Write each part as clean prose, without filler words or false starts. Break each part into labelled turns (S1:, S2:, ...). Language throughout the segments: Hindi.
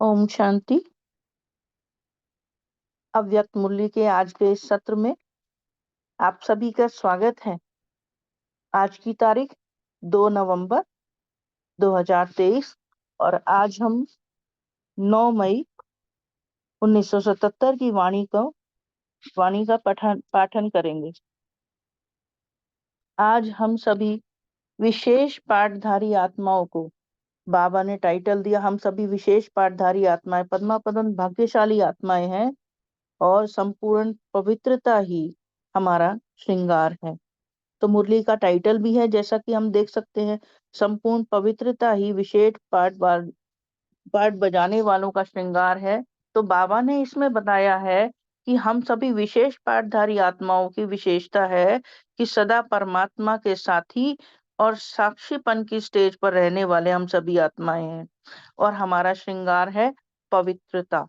S1: ओम शांति। अव्यक्त मूल्य के आज के इस सत्र में आप सभी का स्वागत है। आज की तारीख 2 नवंबर 2023 और आज हम 9 मई 1977 की वाणी का पाठन करेंगे। आज हम सभी विशेष पाठधारी आत्माओं को, बाबा ने टाइटल दिया, हम सभी विशेष पाठधारी आत्माएं, पद्मा पदन भाग्यशाली आत्माएं हैं और संपूर्ण पवित्रता ही हमारा श्रृंगार है। तो मुरली का टाइटल भी है, जैसा कि हम देख सकते हैं, संपूर्ण पवित्रता ही विशेष पाठ बजाने वालों का श्रृंगार है। तो बाबा ने इसमें बताया है कि हम सभी विशेष पाठधारी आत्माओं की विशेषता है कि सदा परमात्मा के साथी और साक्षीपन की स्टेज पर रहने वाले हम सभी आत्माएं हैं और हमारा श्रृंगार है पवित्रता।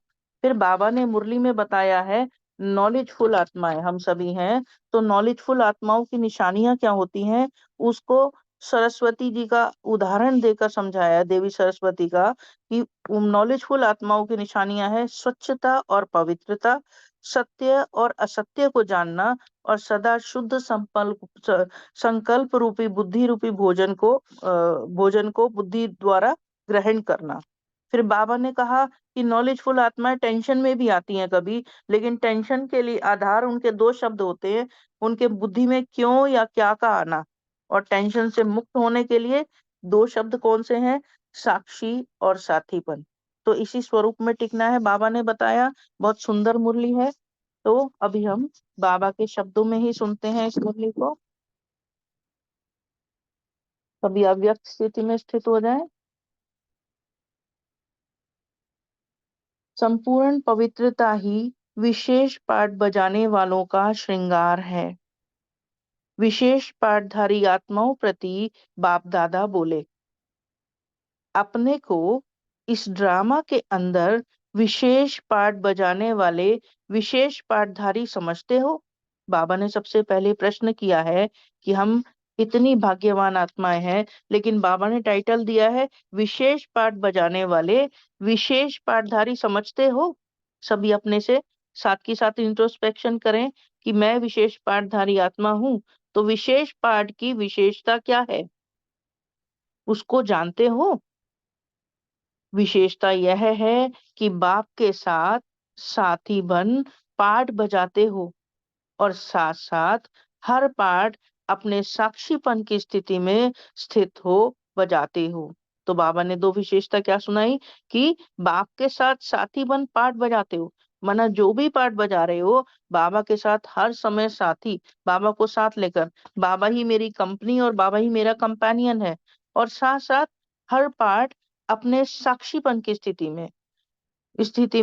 S1: फिर बाबा ने मुरली में बताया है नॉलेजफुल आत्माएं हम सभी हैं। तो नॉलेजफुल आत्माओं की निशानियां क्या होती हैं, उसको सरस्वती जी का उदाहरण देकर समझाया, देवी सरस्वती का, कि नॉलेजफुल आत्माओं की निशानियां है स्वच्छता और पवित्रता, सत्य और असत्य को जानना और सदा शुद्ध संकल्प रूपी बुद्धि रूपी भोजन को बुद्धि द्वारा ग्रहण करना। फिर बाबा ने कहा कि नॉलेजफुल आत्माएं टेंशन में भी आती हैं कभी, लेकिन टेंशन के लिए आधार उनके दो शब्द होते हैं, उनके बुद्धि में क्यों या क्या का आना, और टेंशन से मुक्त होने के लिए दो शब्द कौन से हैं, साक्षी और साथीपन। तो इसी स्वरूप में टिकना है, बाबा ने बताया। बहुत सुंदर मुरली है। तो अभी हम बाबा के शब्दों में ही सुनते हैं इस मुरली को। कभी अव्यक्त स्थिति में स्थित हो जाए। संपूर्ण पवित्रता ही विशेष पाठ बजाने वालों का श्रृंगार है। विशेष पाठधारी आत्माओं प्रति बाप दादा बोले, अपने को इस ड्रामा के अंदर विशेष पाठ बजाने वाले विशेष पाठधारी समझते हो। बाबा ने सबसे पहले प्रश्न किया है कि हम इतनी भाग्यवान आत्माएं हैं, लेकिन बाबा ने टाइटल दिया है विशेष पाठ बजाने वाले विशेष पाठधारी समझते हो। सभी अपने से साथ के साथ इंट्रोस्पेक्शन करें कि मैं विशेष पाठधारी आत्मा हूं, तो विशेष पाठ की विशेषता क्या है, उसको जानते हो। विशेषता यह है कि बाप के साथ साथी बन पाठ बजाते हो और साथ साथ हर पाठ अपने साक्षीपन की स्थिति में स्थित हो बजाते हो। तो बाबा ने दो विशेषता क्या सुनाई कि बाप के साथ साथी बन पाठ बजाते हो, माना जो भी पाठ बजा रहे हो बाबा के साथ हर समय साथी, बाबा को साथ लेकर, बाबा ही मेरी कंपनी और बाबा ही मेरा कंपेनियन है, और साथ साथ हर पाठ अपने साक्षीपन की स्थिति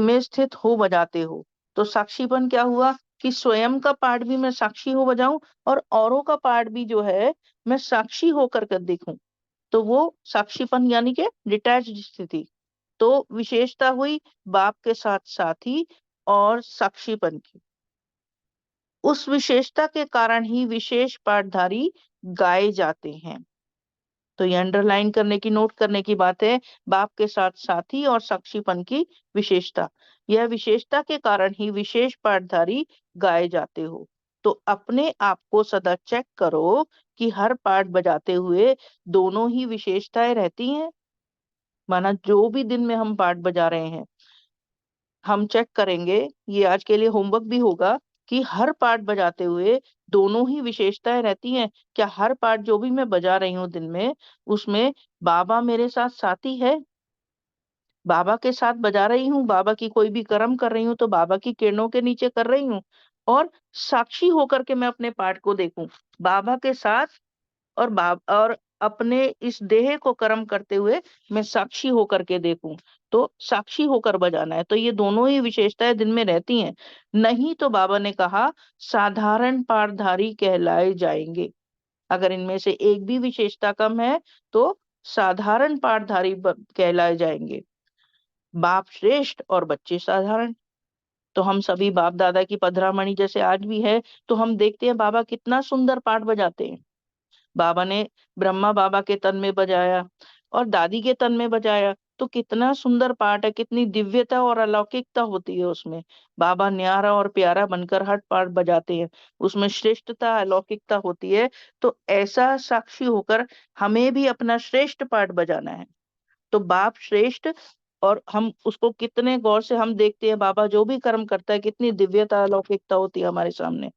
S1: में स्थित हो बजाते हो। तो साक्षीपन क्या हुआ कि स्वयं का पाठ भी मैं साक्षी हो बजाऊं और औरों का पाठ भी जो है मैं साक्षी होकर कर देखूं। तो वो साक्षीपन यानी कि डिटैच्ड स्थिति। तो विशेषता हुई बाप के साथ साथी और साक्षीपन की। उस विशेषता के कारण ही विशेष पाठधारी गाए जाते हैं। तो ये अंडरलाइन करने की, नोट करने की बात है, बाप के साथ साथी और साक्षीपन की विशेषता। यह विशेषता के कारण ही विशेष पाठधारी गाए जाते हो। तो अपने आप को सदा चेक करो कि हर पाठ बजाते हुए दोनों ही विशेषताएं रहती हैं। माना जो भी दिन में हम पाठ बजा रहे हैं, हम चेक करेंगे, ये आज के लिए होमवर्क भी होगा, कि हर पार्ट बजाते हुए दोनों ही विशेषताएं रहती हैं। क्या हर पार्ट जो भी मैं बजा रही हूँ दिन में, उसमें बाबा मेरे साथ साथी है, बाबा के साथ बजा रही हूँ, बाबा की कोई भी कर्म कर रही हूँ तो बाबा की किरणों के नीचे कर रही हूँ, और साक्षी होकर के मैं अपने पाठ को देखूं बाबा के साथ, और अपने इस देह को कर्म करते हुए मैं साक्षी होकर के देखूं। तो साक्षी होकर बजाना है। तो ये दोनों ही विशेषताएं दिन में रहती हैं, नहीं तो बाबा ने कहा साधारण पाठधारी कहलाए जाएंगे। अगर इनमें से एक भी विशेषता कम है तो साधारण पाठधारी कहलाए जाएंगे। बाप श्रेष्ठ और बच्चे साधारण। तो हम सभी बाप दादा की पधरामणि जैसे आज भी है, तो हम देखते हैं बाबा कितना सुंदर पाठ बजाते हैं। बाबा ने ब्रह्मा बाबा के तन में बजाया और दादी के तन में बजाया, तो कितना सुंदर पाठ है, कितनी दिव्यता और अलौकिकता होती है उसमें। बाबा न्यारा और प्यारा बनकर हर पाठ बजाते हैं, उसमें श्रेष्ठता अलौकिकता होती है। तो ऐसा साक्षी होकर हमें भी अपना श्रेष्ठ पाठ बजाना है। तो बाप श्रेष्ठ, और हम उसको कितने गौर से हम देखते हैं, बाबा जो भी कर्म करता है कितनी दिव्यता अलौकिकता होती है हमारे सामने।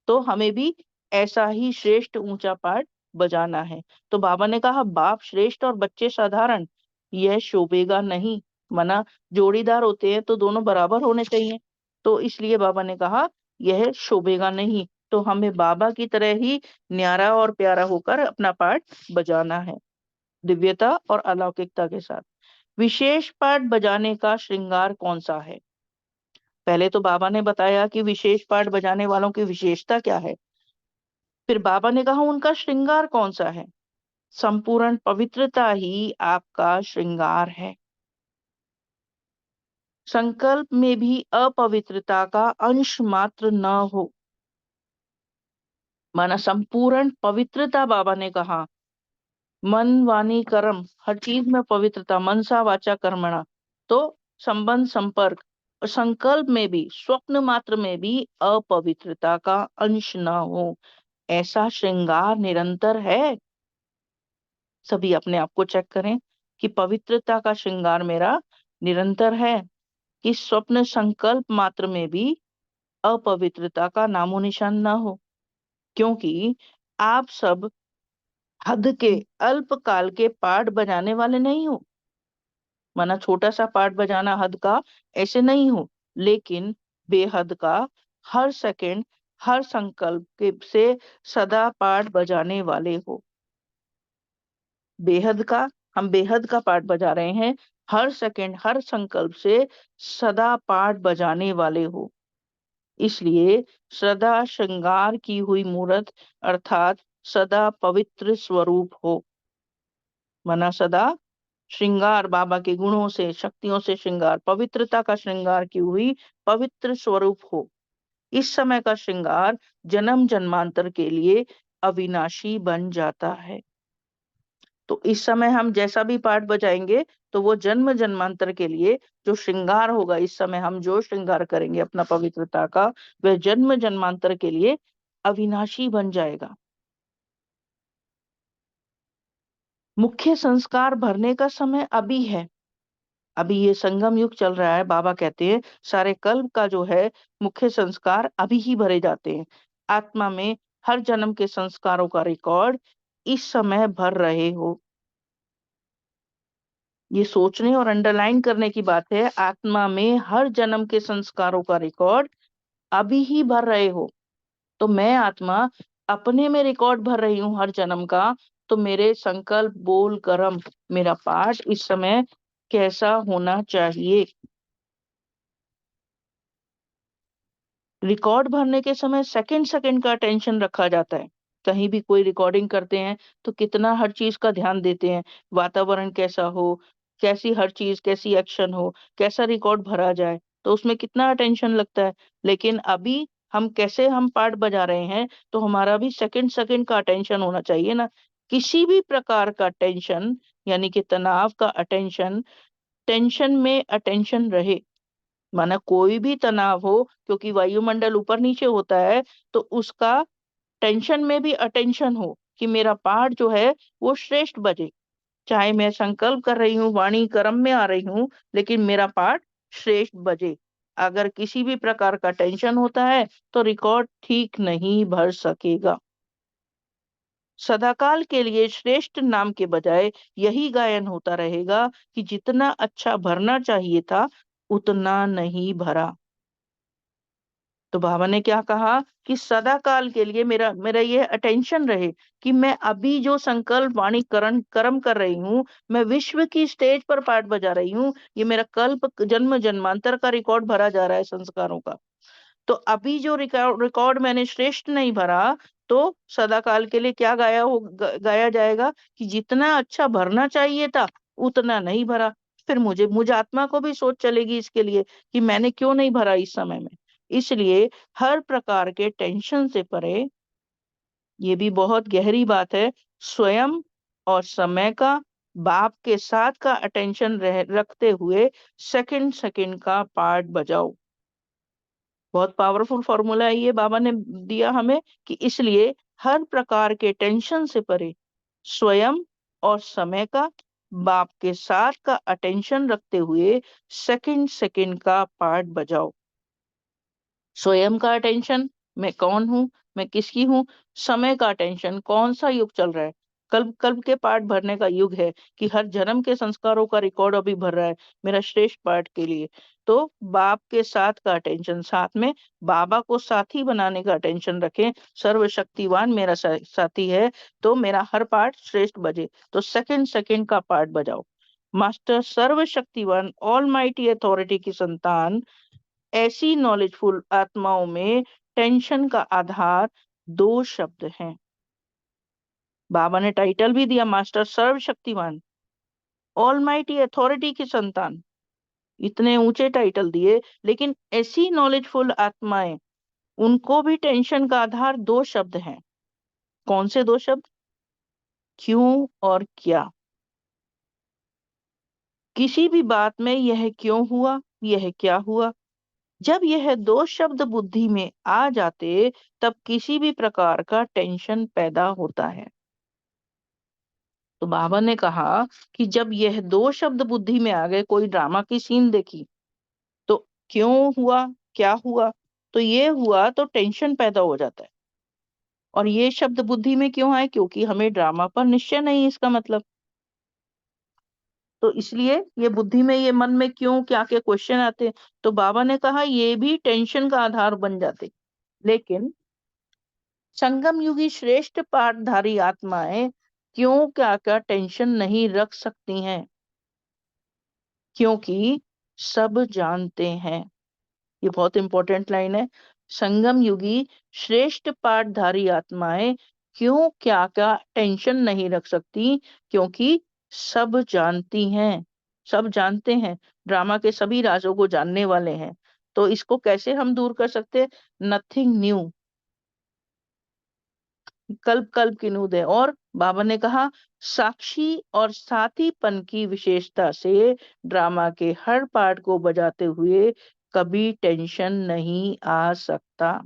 S1: तो हमें भी ऐसा ही श्रेष्ठ ऊंचा पाठ बजाना है। तो बाबा ने कहा बाप श्रेष्ठ और बच्चे साधारण, यह शोभेगा नहीं। मना जोड़ीदार होते हैं तो दोनों बराबर होने चाहिए, तो इसलिए बाबा ने कहा यह शोभेगा नहीं। तो हमें बाबा की तरह ही न्यारा और प्यारा होकर अपना पाठ बजाना है, दिव्यता और अलौकिकता के साथ। विशेष पाठ बजाने का श्रृंगार कौन सा है? पहले तो बाबा ने बताया कि विशेष पाठ बजाने वालों की विशेषता क्या है। फिर बाबा ने कहा उनका श्रृंगार कौन सा है। संपूर्ण पवित्रता ही आपका श्रृंगार है। संकल्प में भी अपवित्रता का अंश मात्र न हो। माना संपूर्ण पवित्रता, बाबा ने कहा मन वाणी कर्म, हर चीज में पवित्रता, मनसा वाचा कर्मणा। तो संबंध संपर्क और संकल्प में भी, स्वप्न मात्र में भी अपवित्रता का अंश न हो, ऐसा श्रृंगार निरंतर है। सभी अपने आप को चेक करें कि पवित्रता का श्रृंगार मेरा निरंतर है, कि स्वप्न संकल्प मात्र में भी अपवित्रता का नामो निशान ना हो। क्योंकि आप सब हद के अल्प काल के पाठ बजाने वाले नहीं हो। माना छोटा सा पाठ बजाना हद का, ऐसे नहीं हो, लेकिन बेहद का, हर सेकंड हर संकल्प के से सदा पाठ बजाने वाले हो। बेहद का, हम बेहद का पाठ बजा रहे हैं, हर सेकंड हर संकल्प से सदा पाठ बजाने वाले हो। इसलिए सदा श्रृंगार की हुई मूर्त, अर्थात सदा पवित्र स्वरूप हो। मना सदा श्रृंगार, बाबा के गुणों से शक्तियों से श्रृंगार, पवित्रता का श्रृंगार की हुई पवित्र स्वरूप हो। इस समय का श्रृंगार जन्म जन्मांतर के लिए अविनाशी बन जाता है। तो इस समय हम जैसा भी पाठ बजाएंगे तो वो जन्म जन्मांतर के लिए जो श्रृंगार होगा, इस समय हम जो श्रृंगार करेंगे अपना पवित्रता का, वह जन्म जन्मांतर के लिए अविनाशी बन जाएगा। मुख्य संस्कार भरने का समय अभी है। अभी ये संगम युग चल रहा है। बाबा कहते हैं सारे कल्प का जो है मुख्य संस्कार अभी ही भरे जाते हैं। आत्मा में हर जन्म के संस्कारों का रिकॉर्ड इस समय भर रहे हो। ये सोचने और अंडरलाइन करने की बात है। आत्मा में हर जन्म के संस्कारों का रिकॉर्ड अभी ही भर रहे हो। तो मैं आत्मा अपने में रिकॉर्ड भर रही हूँ हर जन्म का। तो मेरे संकल्प, बोल, कर्म, मेरा पाठ इस समय कैसा होना चाहिए। रिकॉर्ड भरने के समय सेकंड सेकंड का अटेंशन रखा जाता है। कहीं भी कोई रिकॉर्डिंग करते हैं तो कितना हर चीज का ध्यान देते हैं, वातावरण कैसा हो, कैसी हर चीज, कैसी एक्शन हो, कैसा रिकॉर्ड भरा जाए, तो उसमें कितना अटेंशन लगता है। लेकिन अभी हम कैसे हम पार्ट बजा रहे हैं, तो हमारा भी सेकंड सेकंड का अटेंशन होना चाहिए ना। किसी भी प्रकार का टेंशन, यानी कि तनाव का अटेंशन, टेंशन में अटेंशन रहे। माना कोई भी तनाव हो, क्योंकि वायुमंडल ऊपर नीचे होता है, तो उसका टेंशन में भी अटेंशन हो कि मेरा पाठ जो है वो श्रेष्ठ बजे। चाहे मैं संकल्प कर रही हूँ, वाणी कर्म में आ रही हूँ, लेकिन मेरा पाठ श्रेष्ठ बजे। अगर किसी भी प्रकार का टेंशन होता है तो रिकॉर्ड ठीक नहीं भर सकेगा। सदाकाल के लिए श्रेष्ठ नाम के बजाय यही गायन होता रहेगा कि जितना अच्छा भरना चाहिए था उतना नहीं भरा। तो बाबा ने क्या कहा कि सदा काल के लिए मेरा मेरा ये अटेंशन रहे कि मैं अभी जो संकल्प, वाणी, करण, कर्म कर रही हूँ, मैं विश्व की स्टेज पर पाठ बजा रही हूँ, ये मेरा कल्प जन्म जन्मांतर का रिकॉर्ड भरा जा रहा है संस्कारों का। तो अभी जो रिकॉर्ड रिकॉर्ड मैंने श्रेष्ठ नहीं भरा, तो सदा काल के लिए क्या गाया जाएगा कि जितना अच्छा भरना चाहिए था उतना नहीं भरा। फिर मुझे आत्मा को भी सोच चलेगी इसके लिए कि मैंने क्यों नहीं भरा इस समय में। इसलिए हर प्रकार के टेंशन से परे, ये भी बहुत गहरी बात है, स्वयं और समय का बाप के साथ का अटेंशन रखते हुए सेकंड सेकंड का पार्ट बजाओ। बहुत पावरफुल फॉर्मूला है ये, बाबा ने दिया हमें कि इसलिए हर प्रकार के टेंशन से परे स्वयं और समय का बाप के साथ का अटेंशन रखते हुए सेकंड सेकंड का पार्ट बजाओ। स्वयं का अटेंशन, मैं कौन हूँ, मैं किसकी हूँ। समय का अटेंशन, कौन सा युग चल रहा है। कल्प कल्प के पार्ट भरने का युग है कि हर जन्म के संस्कारों का रिकॉर्ड अभी भर रहा है मेरा श्रेष्ठ पार्ट के लिए। तो बाप के साथ का अटेंशन, साथ में बाबा को साथी बनाने का अटेंशन रखें। सर्वशक्तिवान मेरा साथी है तो मेरा हर पार्ट श्रेष्ठ बजे, तो सेकंड सेकंड का पार्ट बजाओ। मास्टर सर्वशक्तिवान ऑल माइटी अथॉरिटी की संतान ऐसी नॉलेजफुल आत्माओं में टेंशन का आधार दो शब्द हैं। बाबा ने टाइटल भी दिया मास्टर सर्वशक्तिवान ऑलमाइटी अथॉरिटी की संतान। इतने ऊंचे टाइटल दिए, लेकिन ऐसी नॉलेजफुल आत्माएं, उनको भी टेंशन का आधार दो शब्द हैं। कौन से दो शब्द? क्यों और क्या। किसी भी बात में यह क्यों हुआ, यह क्या हुआ, जब यह दो शब्द बुद्धि में आ जाते तब किसी भी प्रकार का टेंशन पैदा होता है। तो बाबा ने कहा कि जब यह दो शब्द बुद्धि में आ गए, कोई ड्रामा की सीन देखी तो क्यों हुआ, क्या हुआ, तो ये हुआ तो टेंशन पैदा हो जाता है। और ये शब्द बुद्धि में क्यों आए? क्योंकि हमें ड्रामा पर निश्चय नहीं, इसका मतलब। तो इसलिए ये बुद्धि में, ये मन में क्यों क्या के क्वेश्चन आते हैं। तो बाबा ने कहा ये भी टेंशन का आधार बन जाते। लेकिन संगम युगी श्रेष्ठ पाठधारी आत्माएं क्यों क्या क्या टेंशन नहीं रख सकती हैं? क्योंकि सब जानते हैं। ये बहुत इंपॉर्टेंट लाइन है। संगम युगी श्रेष्ठ पाठधारी आत्माएं क्यों क्या क्या टेंशन नहीं रख सकती? क्योंकि सब जानती हैं, सब जानते हैं, ड्रामा के सभी राजों को जानने वाले हैं। तो इसको कैसे हम दूर कर सकते हैं? नथिंग न्यू, कल्प कल्प की नूद है। और बाबा ने कहा साक्षी और साथीपन की विशेषता से ड्रामा के हर पार्ट को बजाते हुए कभी टेंशन नहीं आ सकता।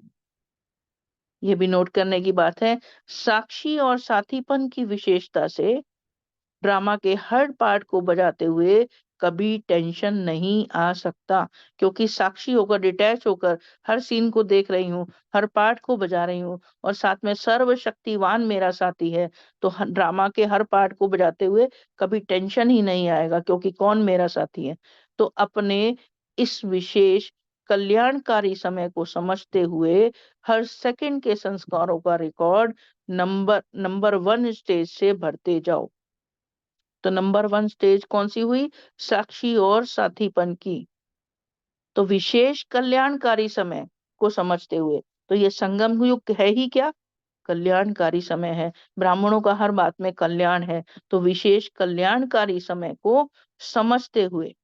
S1: ये भी नोट करने की बात है। साक्षी और साथीपन की विशेषता से ड्रामा के हर पार्ट को बजाते हुए कभी टेंशन नहीं आ सकता, क्योंकि साक्षी होकर, डिटैच होकर हर सीन को देख रही हूँ, हर पार्ट को बजा रही हूँ, और साथ में सर्वशक्तिवान मेरा साथी है। तो ड्रामा के हर पार्ट को बजाते हुए कभी टेंशन ही नहीं आएगा, क्योंकि कौन मेरा साथी है। तो अपने इस विशेष कल्याणकारी समय को समझते हुए हर सेकंड के संस्कारों का record number number one stage से भरते जाओ। तो नंबर वन स्टेज कौन सी हुई? साक्षी और साथीपन की। तो विशेष कल्याणकारी समय को समझते हुए, तो ये संगम युग है ही क्या? कल्याणकारी समय है। ब्राह्मणों का हर बात में कल्याण है। तो विशेष कल्याणकारी समय को समझते हुए,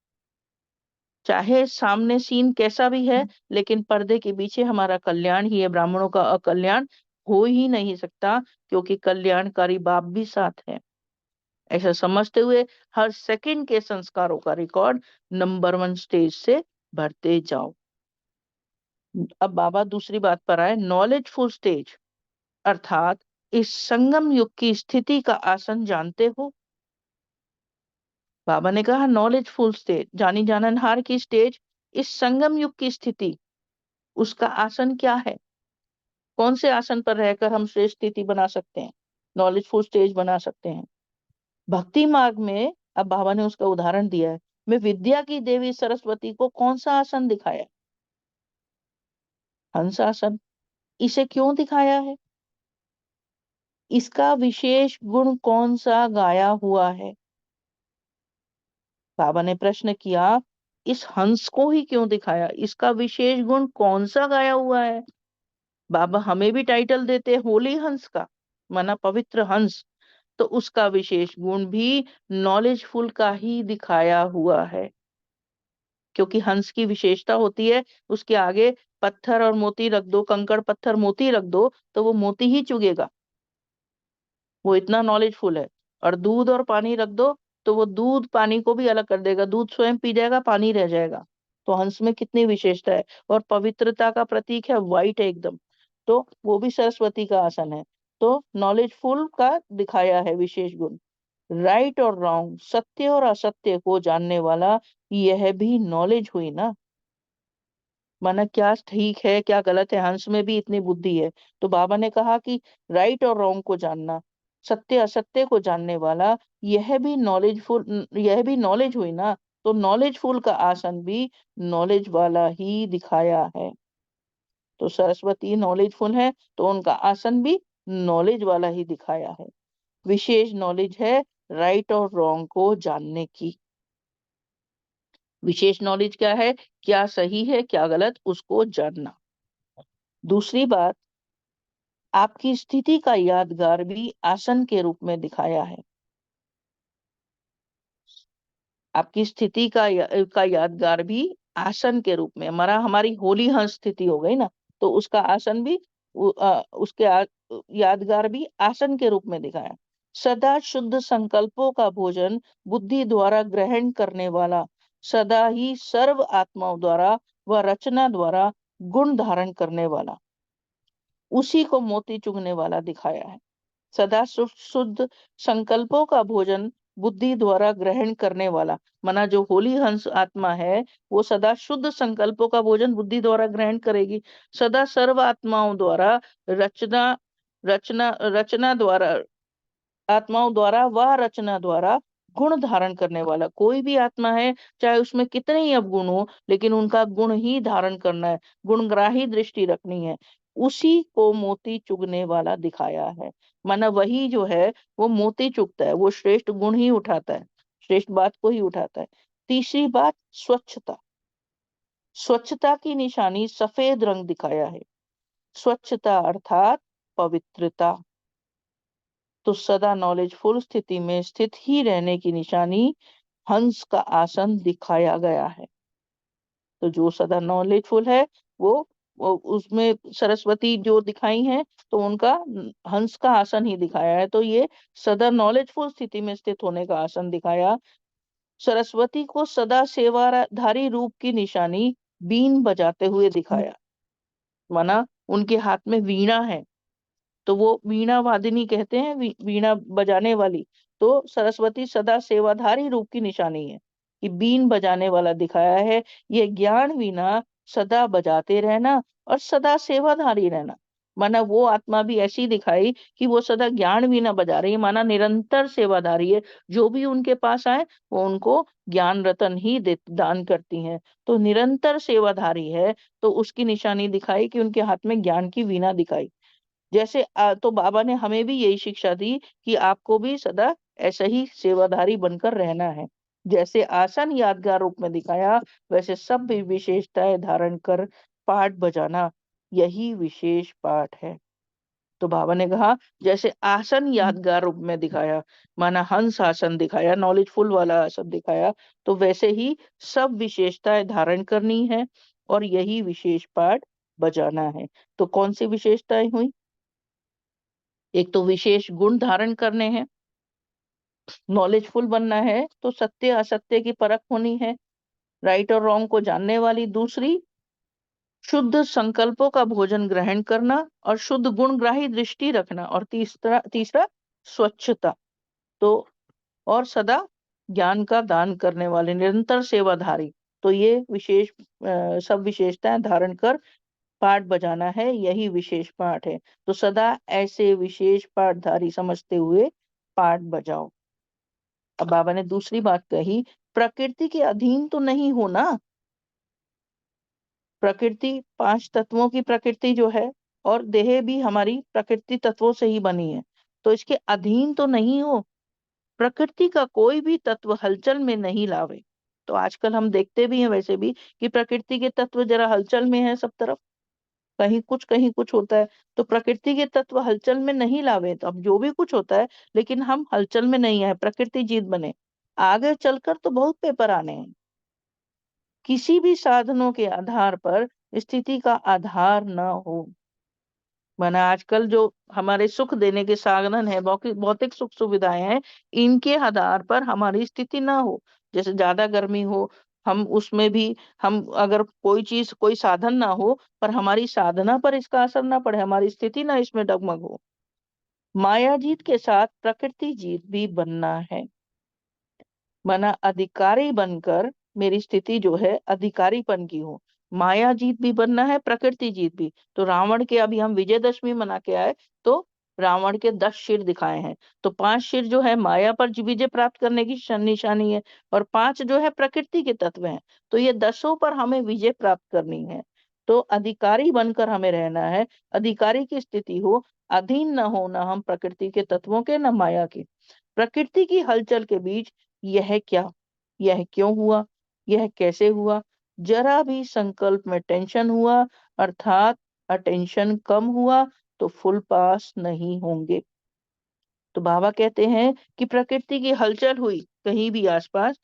S1: चाहे सामने सीन कैसा भी है, लेकिन पर्दे के पीछे हमारा कल्याण ही है। ब्राह्मणों का अकल्याण हो ही नहीं सकता, क्योंकि कल्याणकारी बाप भी साथ है। ऐसा समझते हुए हर सेकंड के संस्कारों का रिकॉर्ड नंबर वन स्टेज से भरते जाओ। अब बाबा दूसरी बात पर आए, नॉलेजफुल स्टेज, अर्थात इस संगम युग की स्थिति का आसन जानते हो? बाबा ने कहा नॉलेजफुल स्टेज, जानी जाननहार की स्टेज, इस संगम युग की स्थिति, उसका आसन क्या है? कौन से आसन पर रहकर हम श्रेष्ठ स्थिति बना सकते हैं, नॉलेजफुल स्टेज बना सकते हैं? भक्ति मार्ग में, अब बाबा ने उसका उदाहरण दिया है, मैं विद्या की देवी सरस्वती को कौन सा आसन दिखाया? हंस आसन। इसे क्यों दिखाया है? इसका विशेष गुण कौन सा गाया हुआ है? बाबा ने प्रश्न किया, इस हंस को ही क्यों दिखाया, इसका विशेष गुण कौन सा गाया हुआ है? बाबा हमें भी टाइटल देते होली हंस का, माना पवित्र हंस। तो उसका विशेष गुण भी नॉलेजफुल का ही दिखाया हुआ है। क्योंकि हंस की विशेषता होती है, उसके आगे पत्थर और मोती रख दो, कंकड़ पत्थर मोती रख दो, तो वो मोती ही चुगेगा, वो इतना नॉलेजफुल है। और दूध और पानी रख दो, तो वो दूध पानी को भी अलग कर देगा, दूध स्वयं पी जाएगा, पानी रह जाएगा। तो हंस में कितनी विशेषता है, और पवित्रता का प्रतीक है, वाइट है एकदम। तो वो भी सरस्वती का आसन है। तो नॉलेजफुल का दिखाया है विशेष गुण। राइट और रॉन्ग, सत्य और असत्य को जानने वाला, यह भी नॉलेज हुई ना। माना क्या ठीक है क्या गलत है, हंस में भी इतनी बुद्धि है। तो बाबा ने कहा कि राइट और रॉन्ग को जानना, सत्य असत्य को जानने वाला, यह भी नॉलेज हुई ना। तो नॉलेजफुल का आसन भी नॉलेज वाला ही दिखाया है। तो सरस्वती नॉलेजफुल है, तो उनका आसन भी नॉलेज वाला ही दिखाया है। विशेष नॉलेज है राइट और रॉन्ग को जानने की। विशेष नॉलेज क्या है, क्या सही है क्या गलत उसको जानना। दूसरी बात, आपकी स्थिति का यादगार भी आसन के रूप में दिखाया है। आपकी स्थिति का यादगार भी आसन के रूप में, हमारी होली हंस स्थिति हो गई ना, तो उसका आसन भी उसके यादगार भी आसन के रूप में दिखाया। सदा शुद्ध संकल्पों का भोजन बुद्धि द्वारा ग्रहण करने वाला, सदा ही सर्व आत्माओं द्वारा व रचना द्वारा गुण धारण करने वाला, उसी को मोती चुगने वाला दिखाया है। सदा शुद्ध संकल्पों का भोजन बुद्धि द्वारा ग्रहण करने वाला, माना जो होली हंस आत्मा है, वो सदा शुद्ध संकल्पों का भोजन बुद्धि द्वारा ग्रहण करेगी। सदा सर्व आत्माओं द्वारा रचना रचना रचना द्वारा आत्माओं द्वारा व रचना द्वारा गुण धारण करने वाला। कोई भी आत्मा है, चाहे उसमें कितने ही अवगुण हो, लेकिन उनका गुण ही धारण करना है, गुणग्राही दृष्टि रखनी है, उसी को मोती चुगने वाला दिखाया है। माना वही जो है वो मोती चुगता है, वो श्रेष्ठ गुण ही उठाता है, श्रेष्ठ बात को ही उठाता है। तीसरी बात, स्वच्छता। स्वच्छता की निशानी सफेद रंग दिखाया है। स्वच्छता अर्थात पवित्रता। तो सदा नॉलेजफुल स्थिति में स्थित ही रहने की निशानी हंस का आसन दिखाया गया है। तो जो सदा नॉलेजफुल है वो उसमें सरस्वती जो दिखाई है, तो उनका हंस का आसन ही दिखाया है। तो ये सदा नॉलेजफुल स्थिति में स्थित होने का आसन दिखाया। सरस्वती को सदा सेवाधारी रूप की निशानी बीन बजाते हुए दिखाया। माना उनके हाथ में वीणा है, तो वो वीणा वादिनी कहते हैं, वीणा बजाने वाली। तो सरस्वती सदा सेवाधारी रूप की निशानी है कि बीन बजाने वाला दिखाया है। ये ज्ञान वीणा सदा बजाते रहना और सदा सेवाधारी रहना। माना वो आत्मा भी ऐसी दिखाई कि वो सदा ज्ञान वीणा बजा रही है, माना निरंतर सेवाधारी है। जो भी उनके पास आए वो उनको ज्ञान रतन ही दान करती हैं। तो निरंतर सेवाधारी है, तो उसकी निशानी दिखाई कि उनके हाथ में ज्ञान की वीणा दिखाई। जैसे तो बाबा ने हमें भी यही शिक्षा दी कि आपको भी सदा ऐसा ही सेवाधारी बनकर रहना है। जैसे आसन यादगार रूप में दिखाया, वैसे सब भी विशेषताएं धारण कर पाठ बजाना, यही विशेष पाठ है। तो बाबा ने कहा जैसे आसन यादगार रूप में दिखाया, माना हंस आसन दिखाया, नॉलेजफुल वाला आसन दिखाया, तो वैसे ही सब विशेषताएं धारण करनी है और यही विशेष पाठ बजाना है। तो कौन सी विशेषताएं हुई? एक तो विशेष गुण धारण करने हैं, नॉलेजफुल बनना है, तो सत्य असत्य की परख होनी है, राइट और रॉन्ग को जानने वाली। दूसरी, शुद्ध संकल्पों का भोजन ग्रहण करना और शुद्ध गुणग्राही दृष्टि रखना। और तीसरा तीसरा स्वच्छता। तो और सदा ज्ञान का दान करने वाले, निरंतर सेवाधारी। तो ये विशेष सब विशेषताएं धारण कर पाठ बजाना है, यही विशेष पाठ है। तो सदा ऐसे विशेष पाठधारी समझते हुए पाठ बजाओ। अब बाबा ने दूसरी बात कही, प्रकृति के अधीन तो नहीं हो ना। प्रकृति पांच तत्वों की प्रकृति जो है, और देह भी हमारी प्रकृति तत्वों से ही बनी है, तो इसके अधीन तो नहीं हो। प्रकृति का कोई भी तत्व हलचल में नहीं लावे। तो आजकल हम देखते भी हैं वैसे भी कि प्रकृति के तत्व जरा हलचल में है सब तरफ, कहीं कुछ होता है। तो प्रकृति के तत्व हलचल में नहीं लावे, तो अब जो भी कुछ होता है, लेकिन हम हलचल में नहीं है, प्रकृति जीत बने। आगे चलकर तो बहुत पेपर आने हैं। किसी भी साधनों के आधार पर स्थिति का आधार न हो। माना आजकल जो हमारे सुख देने के साधन है, भौतिक सुख सुविधाएं हैं, इनके आधार पर हमारी स्थिति ना हो। जैसे ज्यादा गर्मी हो, हम उसमें भी, हम अगर कोई चीज, कोई साधन ना हो, पर हमारी साधना पर इसका असर ना पड़े, हमारी स्थिति ना इसमें डगमग हो। माया जीत के साथ प्रकृति जीत भी बनना है। माना अधिकारी बनकर मेरी स्थिति जो है अधिकारीपन की हो। माया जीत भी बनना है, प्रकृति जीत भी। तो रावण के, अभी हम विजयदशमी मना के आए, तो रावण के 10 सिर दिखाए हैं। तो 5 सिर जो है माया पर विजय प्राप्त करने की निशानी है, और 5 जो है प्रकृति के तत्व हैं। तो ये 10 पर हमें विजय प्राप्त करनी है। तो अधिकारी बनकर हमें रहना है, अधिकारी की स्थिति हो, अधीन न होना हम प्रकृति के तत्वों के, न माया के। प्रकृति की हलचल के बीच यह क्या, यह क्यों हुआ, यह कैसे हुआ, जरा भी संकल्प में टेंशन हुआ, अर्थात अटेंशन कम हुआ, तो फुल पास नहीं होंगे। तो बाबा कहते हैं कि प्रकृति की हलचल हुई कहीं भी आसपास,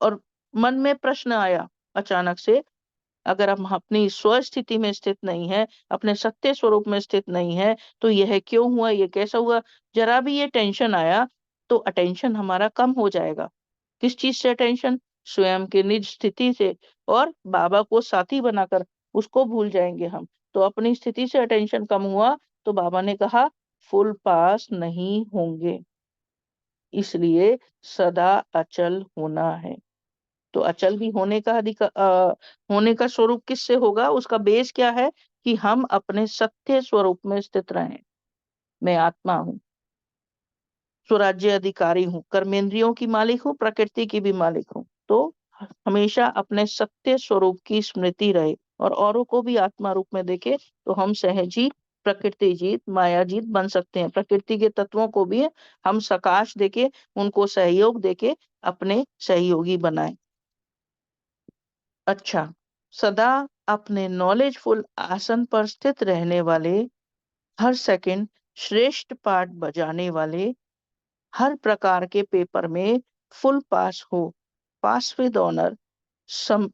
S1: और मन में प्रश्न आया अचानक से, अगर हम अपनी स्व स्थिति में स्थित नहीं है, अपने सत्य स्वरूप में स्थित नहीं है, तो यह क्यों हुआ, ये कैसा हुआ, जरा भी ये टेंशन आया, तो अटेंशन हमारा कम हो जाएगा। किस चीज से अटेंशन? स्वयं के निज स्थिति से, और बाबा को साथी बनाकर उसको भूल जाएंगे हम। तो अपनी स्थिति से अटेंशन कम हुआ, तो बाबा ने कहा फुल पास नहीं होंगे। इसलिए सदा अचल होना है। तो अचल भी होने का होने का स्वरूप किससे होगा? उसका बेस क्या है? कि हम अपने सत्य स्वरूप में स्थित रहें। मैं आत्मा हूँ, स्वराज्य अधिकारी हूँ, कर्मेंद्रियों की मालिक हूँ, प्रकृति की भी मालिक हूँ। तो हमेशा अपने सत्य स्वरूप की स्मृति रहे, और औरों को भी आत्मा रूप में देखे, तो हम सहज ही प्रकृति जीत, माया जीत बन सकते हैं। प्रकृति के तत्वों को भी हम सकाश देके, उनको सहयोग देके अपने सहयोगी बनाए। अच्छा, सदा अपने नॉलेजफुल आसन पर स्थित रहने वाले, हर सेकंड श्रेष्ठ पाठ बजाने वाले, हर प्रकार के पेपर में फुल पास हो, पास विद ऑनर, सम,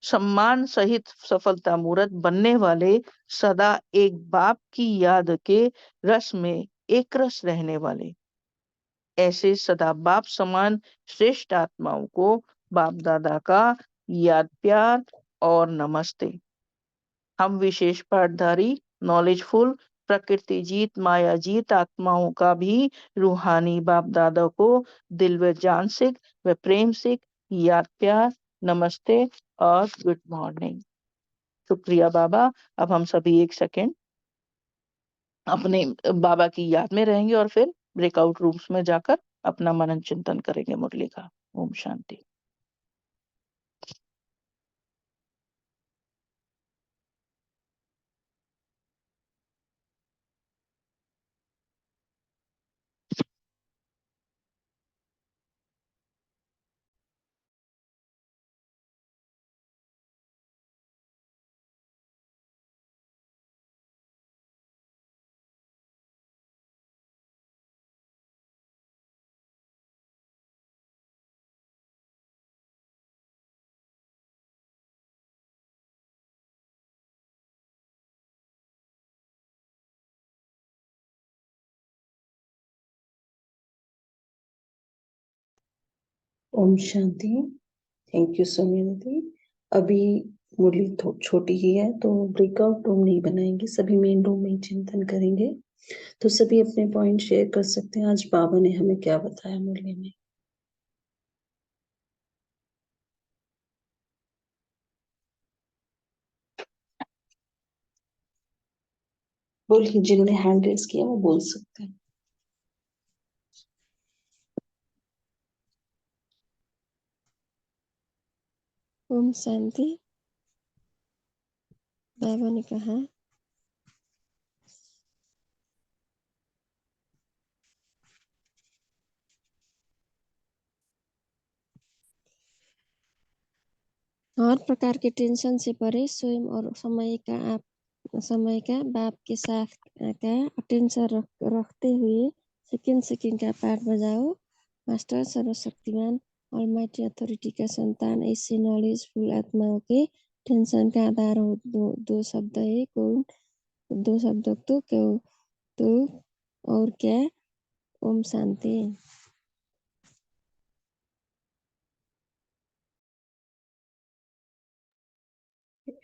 S1: सम्मान सहित सफलता मूर्त बनने वाले, सदा एक बाप की याद के रस में एक रस रहने वाले, ऐसे सदा बाप समान श्रेष्ठ आत्माओं को बाप दादा का याद, प्यार और नमस्ते। हम विशेष पाठधारी, नॉलेजफुल, प्रकृति जीत, माया जीत आत्माओं का भी रूहानी बाप दादा को दिल व जान से व प्रेम से याद, प्यार, नमस्ते और गुड मॉर्निंग। शुक्रिया बाबा। अब हम सभी एक सेकेंड अपने बाबा की याद में रहेंगे, और फिर ब्रेकआउट रूम्स में जाकर अपना मनन चिंतन करेंगे मुरली का। ओम शांति।
S2: ओम शांति। थैंक यू सोनिया दीदी। अभी मुरली छोटी ही है तो ब्रेकआउट रूम नहीं बनाएंगे, सभी मेन रूम में ही चिंतन करेंगे। तो सभी अपने पॉइंट शेयर कर सकते हैं, आज बाबा ने हमें क्या बताया मुरली में। बोलिए, जिन्होंने हैंड रेस किया वो बोल सकते हैं।
S3: ओम शांति। बाबा ने कहा हर प्रकार के टेंशन से परे स्वयं और समय का बाप के साथ का अटेंशन रखते हुए सेकंड सेकंड का पाठ बजाओ। मास्टर सर्वशक्तिमान ऑलमाइटी अथॉरिटी का संतान ऐसे नॉलेजफुल आत्माओं के टेंशन का आधार हो। दो शब्द है, कौन दो शब्दों तो और क्या। ओम शांति।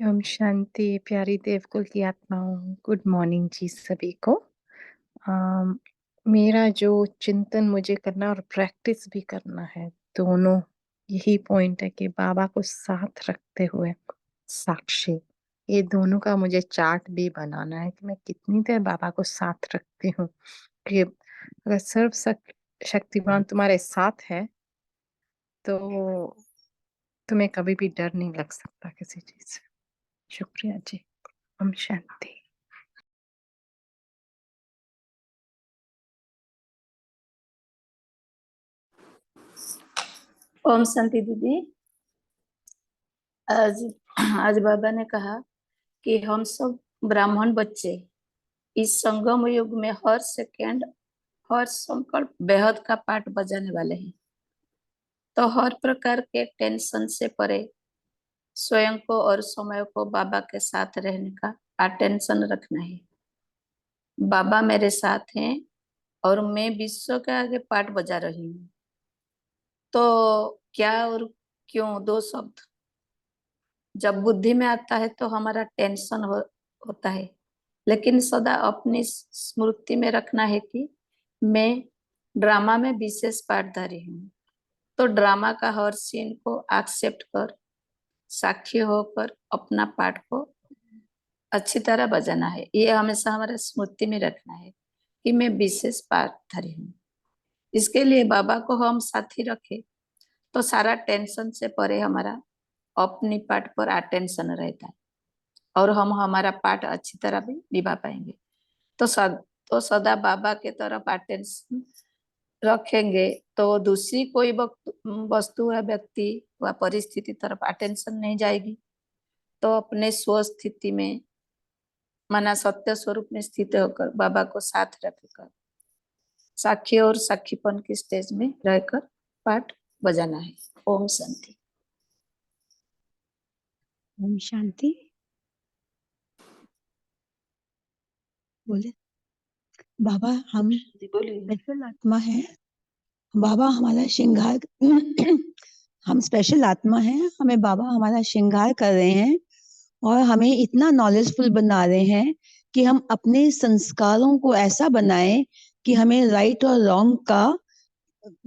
S4: ओम शांति। प्यारी देवकुल की आत्माओं, गुड मॉर्निंग जी सभी को। मेरा जो चिंतन मुझे करना और प्रैक्टिस भी करना है, दोनों यही पॉइंट है कि बाबा को साथ रखते हुए साक्षी, ये दोनों का मुझे चार्ट भी बनाना है कि मैं कितनी देर बाबा को साथ रखती हूँ। कि अगर सर्व शक्तिमान तुम्हारे साथ है तो तुम्हें कभी भी डर नहीं लग सकता किसी चीज से। शुक्रिया जी। ओम शांति।
S5: ओम शांति दीदी। आज आज बाबा ने कहा कि हम सब ब्राह्मण बच्चे इस संगम युग में हर सेकेंड हर संकल्प बेहद का पाठ बजाने वाले हैं। तो हर प्रकार के टेंशन से परे स्वयं को और समय को बाबा के साथ रहने का अटेंशन रखना है। बाबा मेरे साथ हैं और मैं विश्व के आगे पाठ बजा रही हूँ। तो क्या और क्यों दो शब्द जब बुद्धि में आता है तो हमारा टेंशन होता है, लेकिन सदा अपनी स्मृति में रखना है कि मैं ड्रामा में विशेष पार्टधारी हूँ। तो ड्रामा का हर सीन को एक्सेप्ट कर साक्षी होकर अपना पार्ट को अच्छी तरह बजाना है। ये हमेशा हमारे स्मृति में रखना है कि मैं विशेष पार्टधारी हूँ। इसके लिए बाबा को हम साथी रखे तो सारा टेंशन से परे हमारा अपनी पार्ट पर अटेंशन रहता है और हम हमारा पार्ट अच्छी तरह भी निभा पाएंगे। तो सदा बाबा के तरफ अटेंशन रखेंगे तो दूसरी कोई वस्तु या व्यक्ति व परिस्थिति तरफ अटेंशन नहीं जाएगी। तो अपने स्व स्थिति में माना सत्य स्वरूप में स्थित होकर बाबा को साथ रखकर साक्षी और साक्षीपन की स्टेज में रहकर पाठ बजाना है। ओम शांति।
S6: ओम शांति। बोले बाबा हम स्पेशल आत्मा है। बाबा हमारा श्रृंगार हम स्पेशल आत्मा है, हमें बाबा हमारा श्रृंगार कर रहे हैं और हमें इतना नॉलेजफुल बना रहे हैं कि हम अपने संस्कारों को ऐसा बनाएं कि हमें राइट और रॉन्ग का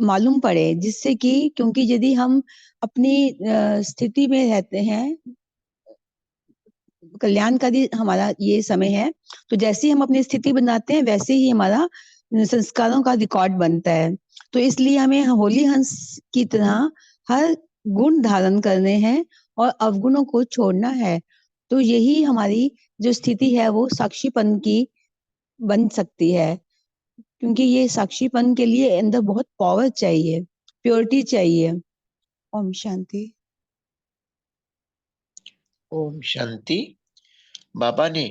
S6: मालूम पड़े, जिससे कि क्योंकि यदि हम अपनी स्थिति में रहते हैं, कल्याणकारी हमारा ये समय है, तो जैसे ही हम अपनी स्थिति बनाते हैं वैसे ही हमारा संस्कारों का रिकॉर्ड बनता है। तो इसलिए हमें होली हंस की तरह हर गुण धारण करने हैं और अवगुणों को छोड़ना है। तो यही हमारी जो स्थिति है वो साक्षीपन की बन सकती है, क्योंकि ये साक्षीपन के लिए अंदर बहुत पावर चाहिए, प्योरिटी चाहिए। ओम शांति।
S7: ओम शांति। बाबा ने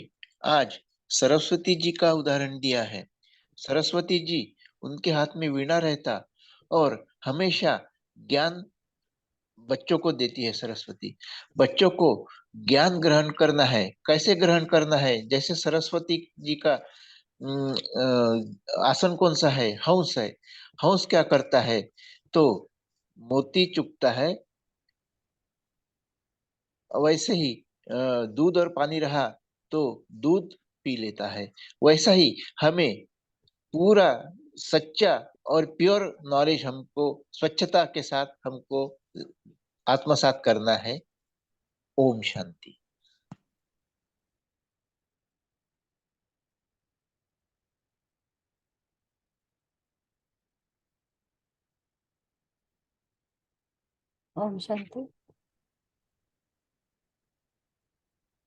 S7: आज सरस्वती जी का उदाहरण दिया है। सरस्वती जी, उनके हाथ में वीणा रहता और हमेशा ज्ञान बच्चों को देती है। सरस्वती बच्चों को ज्ञान ग्रहण करना है। कैसे ग्रहण करना है? जैसे सरस्वती जी का आसन कौन सा है? हंस है। हंस क्या करता है? तो मोती चुगता है। वैसे ही दूध और पानी रहा तो दूध पी लेता है। वैसा ही हमें पूरा सच्चा और प्योर नॉलेज हमको स्वच्छता के साथ हमको आत्मसात करना है। ओम शांति।
S5: ओम शांति।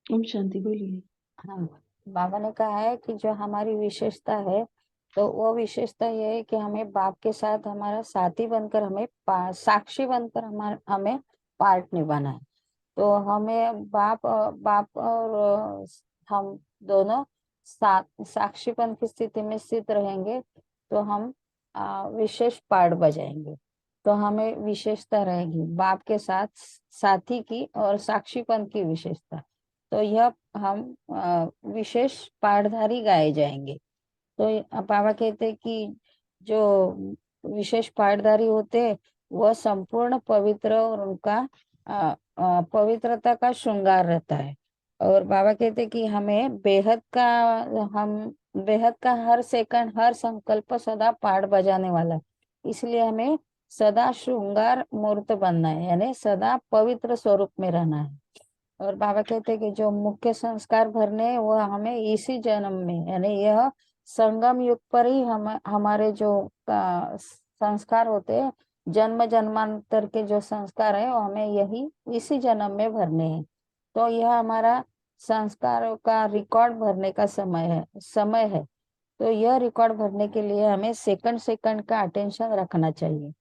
S2: ओम शांति बोलिए।
S5: हाँ, बाबा ने कहा है कि जो हमारी विशेषता है तो वो विशेषता ये है कि हमें बाप के साथ हमारा साथी बनकर हमें साक्षी बनकर हमें पार्ट निभाना है। तो हमें बाप और हम दोनों साक्षीपन की स्थिति में स्थित रहेंगे तो हम विशेष पार्ट बजाएंगे। तो हमें विशेषता रहेगी बाप के साथ साथी की और साक्षीपन की विशेषता।
S8: तो यह हम विशेष पाठधारी गाए जाएंगे। तो बाबा कहते हैं कि जो विशेष पाठधारी होते हैं वह संपूर्ण पवित्र और उनका पवित्रता का श्रृंगार रहता है। और बाबा कहते हैं कि हमें बेहद का हर सेकंड हर संकल्प सदा पाठ बजाने वाला है। इसलिए हमें सदा श्रृंगार मूर्त बनना है, यानी सदा पवित्र स्वरूप में रहना है। और बाबा कहते हैं कि जो मुख्य संस्कार भरने हैं वो हमें इसी जन्म में, यानी यह संगम युग पर ही हमारे जो संस्कार होते हैं, जन्म जन्मांतर के जो संस्कार है वो हमें यही इसी जन्म में भरने हैं। तो यह हमारा संस्कारों का रिकॉर्ड भरने का समय है। तो यह रिकॉर्ड भरने के लिए हमें सेकंड सेकंड का अटेंशन रखना चाहिए।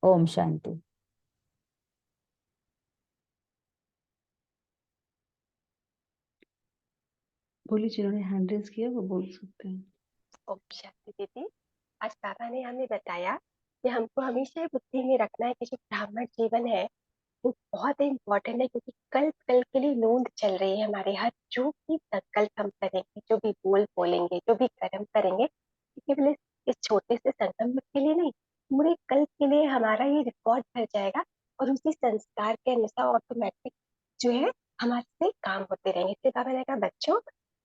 S8: ओम शांति।
S2: बोली जिन्होंने हैंड रेज किया वो बोल सकते हैं।
S9: ओम शांति दीदी। आज बाबा ने हमें बताया कि हमको हमेशा ये बुद्धि में रखना है कि जो ब्राह्मण जीवन है वो बहुत इम्पोर्टेंट है, क्योंकि कल कल के लिए नोंद चल रही है हमारे हर जो भी संकल्प हम करेंगे, जो भी बोलेंगे, जो भी कर्म करेंगे, केवल इस छोटे से संगम युग के लिए नहीं, पूरे कल के लिए हमारा ये रिकॉर्ड भर जाएगा और उसी संस्कार के अनुसार ऑटोमेटिक जो है हमारे से काम होते रहेंगे। इसलिए बाबा ने कहा बच्चों,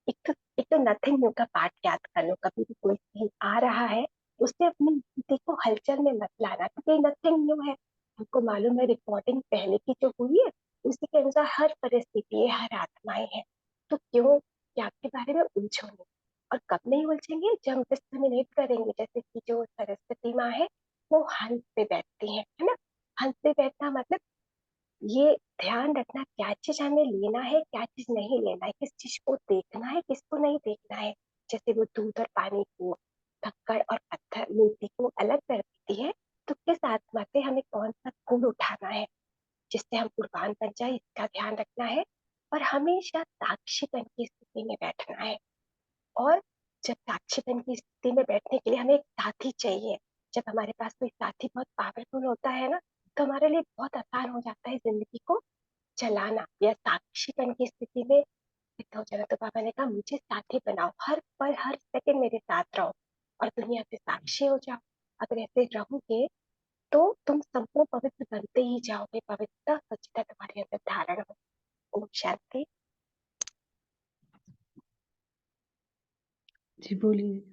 S9: एक तो नथिंग न्यू का पाठ याद कर लो। कभी भी कोई चीज आ रहा है उससे अपनी बुद्धि को हलचल में मत लाना, क्योंकि नथिंग न्यू है। हमको मालूम है रिकॉर्डिंग पहले की जो हुई है उसी के अनुसार हर परिस्थिति है, हर आत्माएं हैं। तो क्यों कि आपके बारे में उलझो नहीं। और कब नहीं उलझेंगे? जब हम डिस्क्रिमिनेट करेंगे। जैसे कि जो सरस्वती माँ है वो हंस पे बैठती है ना। हंस पे बैठना मतलब ये ध्यान रखना क्या चीज हमें लेना है, क्या चीज नहीं लेना है, किस चीज को देखना है, किसको नहीं देखना है। जैसे वो दूध और पानी को, धक्कड़ और पत्थर मूर्ति को अलग कर देती है, तो किस आत्मा से हमें कौन सा गुण उठाना है जिससे हम कुर्बान बन जाए, इसका ध्यान रखना है। और हमेशा साक्षीपन की स्थिति में बैठना है। और जब साक्षीपन की स्थिति में बैठने के लिए हमें एक साथी चाहिए। जब हमारे पास कोई साथी बहुत पावरफुल होता है ना, तो हमारे लिए बहुत आसान हो जाता है जिंदगी को चलाना। या साक्षीपन की स्थिति में स्थित हो जाना। तो बाबा ने कहा मुझे साथी बनाओ, हर पल हर सेकंड मेरे साथ रहो और दुनिया से साक्षी हो जाओ। अगर ऐसे रहोगे तो तुम संपूर्ण पवित्र बनते ही जाओगे। पवित्रता स्वच्छता तुम्हारे अंदर धारण हो। ओम शांति।
S2: जी बोलिए,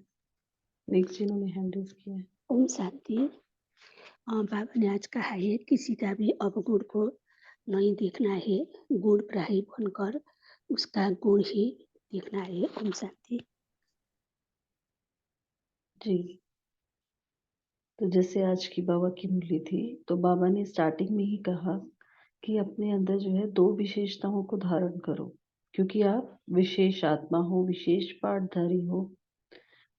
S2: नेक्स्ट जिन्होंने हैंड रेज किया है।
S10: ओम शांति। बाबा ने आज कहा है किसी का भी अवगुण को नहीं देखना है, गुणग्राही बनकर उसका गुण ही देखना है। ओम शांति।
S2: जी, तो जैसे आज की बाबा की मुरली थी, तो बाबा ने स्टार्टिंग में ही कहा कि अपने अंदर जो है 2 विशेषताओं को धारण करो, क्योंकि आप विशेष आत्मा हो, विशेष पाठधारी हो।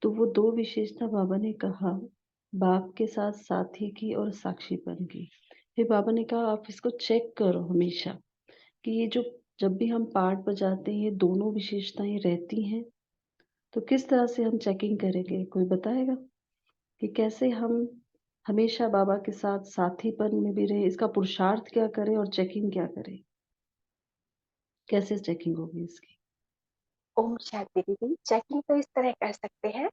S2: तो वो 2 विशेषता बाबा ने कहा, बाप के साथ साथी की और साक्षीपन की। फिर बाबा ने कहा आप इसको चेक करो हमेशा कि ये जो जब भी हम पाठ बजाते हैं ये दोनों विशेषताएं रहती हैं। तो किस तरह से हम चेकिंग करेंगे? कोई बताएगा कि कैसे हम हमेशा बाबा के साथ साथीपन में भी रहे? इसका पुरुषार्थ क्या करें और चेकिंग क्या करें? कैसे चेकिंग होगी इसकी?
S9: ओम शांति दीदी। चेकिंग तो इस तरह कर सकते हैं